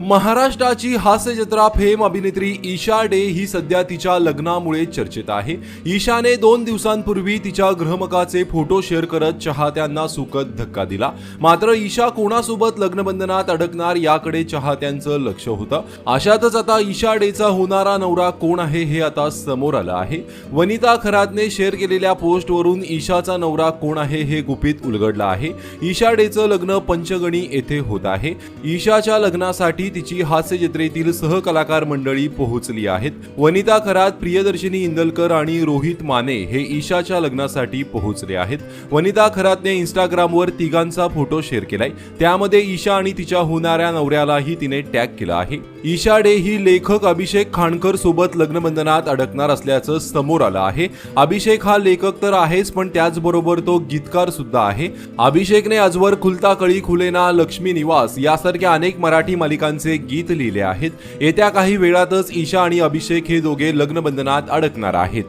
महाराष्ट्राची हास्य जत्रा फेम अभिनेत्री ईशा डे ही सध्या तिच्या लग्नामुळे चर्चेत आहे। ईशाने 2 दिवसांपूर्वी तिच्या गृहमकाचे फोटो शेअर करत चाहत्यांना सुखद धक्का दिला। मात्र ईशा कोणासोबत लग्नबंधनात अडकणार याकडे चाहत्यांचं लक्ष होतं। अशातच आता ईशा डेचा होणारा नवरा कोण आहे हे आता समोर आलं आहे। वनिता खरातने शेअर केलेल्या पोस्टवरून ईशाचा नवरा कोण आहे हे गुपित उलगडलं आहे। ईशा डेचं लग्न पंचगणी येथे होत आहे। ईशाच्या लग्नासाठी तिची हास्य जत्रेतील सहकलाकार मंडळी पोहोचली आहेत। वनिता खरात, प्रियदर्शिनी इंदलकर आणि रोहित माने हे ईशाच्या लग्नासाठी पोहोचले आहेत। वनिता खरातने इंस्टाग्रामवर तिघांचा फोटो शेअर केलाय। त्यामध्ये ईशा आणि तिच्या होणाऱ्या नवऱ्यालाही तिने टॅग केलं आहे। ईशा डे ही लेखक अभिषेक खांडकर सोबत लग्नबंधनात अडकणार असल्याचं समोर आलं आहे। अभिषेक हा लेखक तर आहेच, पण त्याचबरोबर तो गीतकार सुद्धा आहे। अभिषेकने आजवर खुलता कळी खुलेना, लक्ष्मी निवास यासारख्या अनेक मराठी मालिकांचे गीत लिहिले आहेत। येत्या काही वेळातच ईशा आणि अभिषेक हे दोघे लग्नबंधनात अडकणार आहेत।